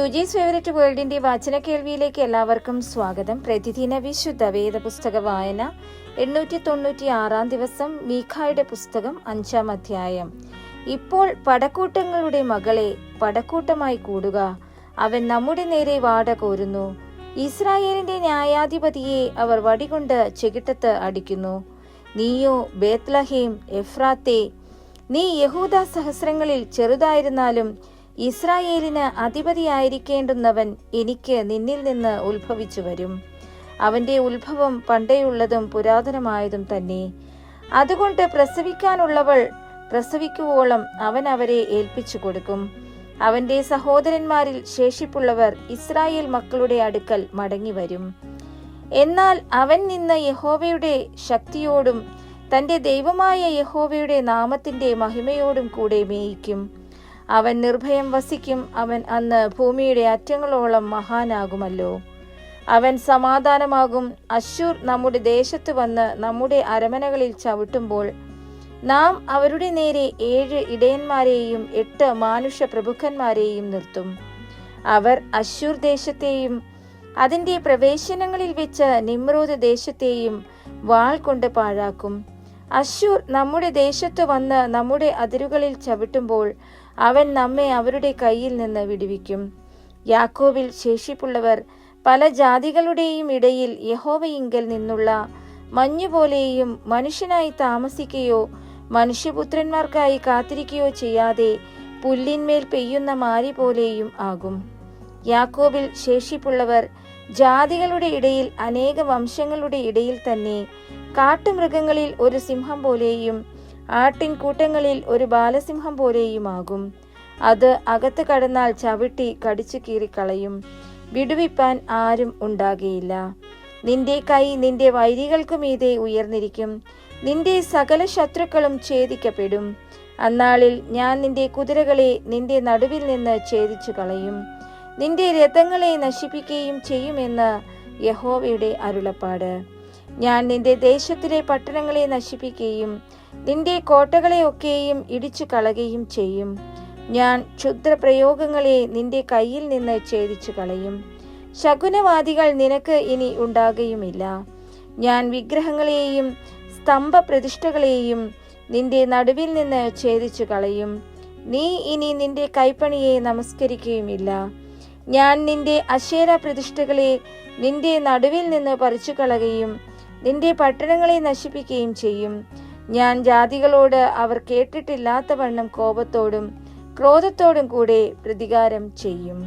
യുജീസ് favourite വേൾഡിന്റെ വാചന കേൾവിയിലേക്ക് എല്ലാവർക്കും സ്വാഗതം. പ്രതിദിന വിശുദ്ധ വേദ പുസ്തക വായന 896 ദിവസം. മീഖായുടെ പുസ്തകം 5-ാം അധ്യായം. ഇപ്പോൾ പടക്കൂട്ടങ്ങളുടെ മകളെ, പടക്കൂട്ടമായി കൂടുക, അവൻ നമ്മുടെ നേരെ വാട കോരുന്നു. ഇസ്രായേലിന്റെ ന്യായാധിപതിയെ അവർ വടികൊണ്ട് ചെകിട്ടത്ത് അടിക്കുന്നു. നീയോ ബേത്ലഹേം എഫ്രാത്തേ, നീ യഹൂദ സഹസ്രങ്ങളിൽ ചെറുതായിരുന്നാലും ഇസ്രായേലിന് അധിപതിയായിരിക്കേണ്ടുന്നവൻ എനിക്ക് നിന്നിൽ നിന്ന് ഉത്ഭവിച്ചു വരും. അവന്റെ ഉത്ഭവം പണ്ടേയുള്ളതും പുരാതനമായതും തന്നെ. അതുകൊണ്ട് പ്രസവിക്കാനുള്ളവൾ പ്രസവിക്കുവോളം അവൻ അവരെ ഏൽപ്പിച്ചു കൊടുക്കും. അവന്റെ സഹോദരന്മാരിൽ ശേഷിപ്പുള്ളവർ ഇസ്രായേൽ മക്കളുടെ അടുക്കൽ മടങ്ങി വരും. എന്നാൽ അവൻ നിന്ന് യഹോവയുടെ ശക്തിയോടും തന്റെ ദൈവമായ യഹോവയുടെ നാമത്തിന്റെ മഹിമയോടും കൂടെ മേയിക്കും. അവൻ നിർഭയം വസിക്കും. അവൻ അന്ന് ഭൂമിയുടെ അറ്റങ്ങളോളം മഹാനാകുമല്ലോ. അവൻ സമാധാനമാകും. അശ്ശൂർ നമ്മുടെ ദേശത്ത് വന്ന് നമ്മുടെ അരമനകളിൽ ചവിട്ടുമ്പോൾ നാം അവരുടെ നേരെ 7 ഇടയന്മാരെയും 8 മാനുഷ പ്രഭുക്കന്മാരെയും നിർത്തും. അവർ അശ്ശൂർ ദേശത്തെയും അതിന്റെ പ്രവേശനങ്ങളിൽ വെച്ച് നിമ്രോദ് ദേശത്തെയും വാൾ കൊണ്ട് പാഴാക്കും. അശ്ശൂർ നമ്മുടെ ദേശത്ത് വന്ന് നമ്മുടെ അതിരുകളിൽ ചവിട്ടുമ്പോൾ അവൻ നമ്മെ അവരുടെ കയ്യിൽ നിന്ന് വിടുവിക്കും. യാക്കോബിൽ ശേഷിപ്പുള്ളവർ പല ജാതികളുടെയും ഇടയിൽ യഹോവയിങ്കൽ നിന്നുള്ള മഞ്ഞുപോലെയും മനുഷ്യനായി താമസിക്കുകയോ മനുഷ്യപുത്രന്മാർക്കായി കാത്തിരിക്കുകയോ ചെയ്യാതെ പുല്ലിന്മേൽ പെയ്യുന്ന മാരി പോലെയും ആകും. യാക്കോബിൽ ശേഷിപ്പുള്ളവർ ജാതികളുടെ ഇടയിൽ അനേക വംശങ്ങളുടെ ഇടയിൽ തന്നെ കാട്ടുമൃഗങ്ങളിൽ ഒരു സിംഹം പോലെയും ആട്ടിൻ കൂട്ടങ്ങളിൽ ഒരു ബാലസിംഹം പോലെയുമാകും. അത് അകത്ത് കടന്നാൽ ചവിട്ടി കടിച്ചു കീറിക്കളയും. വിടുവിപ്പാൻ ആരും ഉണ്ടാകുകയില്ല. നിന്റെ കൈ നിന്റെ വൈരികൾക്കു മീതെ ഉയർന്നിരിക്കും. നിന്റെ സകല ശത്രുക്കളും ഛേദിക്കപ്പെടും. അന്നാളിൽ ഞാൻ നിന്റെ കുതിരകളെ നിന്റെ നടുവിൽ നിന്ന് ഛേദിച്ചു കളയും. നിന്റെ രഥങ്ങളെ നശിപ്പിക്കുകയും ചെയ്യുമെന്ന് യഹോവയുടെ അരുളപ്പാട്. ഞാൻ നിന്റെ ദേശത്തിലെ പട്ടണങ്ങളെ നശിപ്പിക്കുകയും നിന്റെ കോട്ടകളെ ഒക്കെയും ഇടിച്ചു കളയുകയും ചെയ്യും. ഞാൻ ക്ഷുദ്രപ്രയോഗങ്ങളെ നിന്റെ കയ്യിൽ നിന്ന് ഛേദിച്ചു കളയും. ശകുനവാദികൾ നിനക്ക് ഇനി ഉണ്ടാകുകയുമില്ല. ഞാൻ വിഗ്രഹങ്ങളെയും സ്തംഭ പ്രതിഷ്ഠകളെയും നിന്റെ നടുവിൽ നിന്ന് ഛേദിച്ചു കളയും. നീ ഇനി നിന്റെ കൈപ്പണിയെ നമസ്കരിക്കുകയുമില്ല. ഞാൻ നിന്റെ അശേര പ്രതിഷ്ഠകളെ നിന്റെ നടുവിൽ നിന്ന് പറിച്ചു കളയുകയും നിന്റെ പട്ടണങ്ങളെ നശിപ്പിക്കുകയും ചെയ്യും. ഞാൻ ജാതികളോട് അവർ കേട്ടിട്ടില്ലാത്തവണ്ണം കോപത്തോടും ക്രോധത്തോടും കൂടെ പ്രതികാരം ചെയ്യും.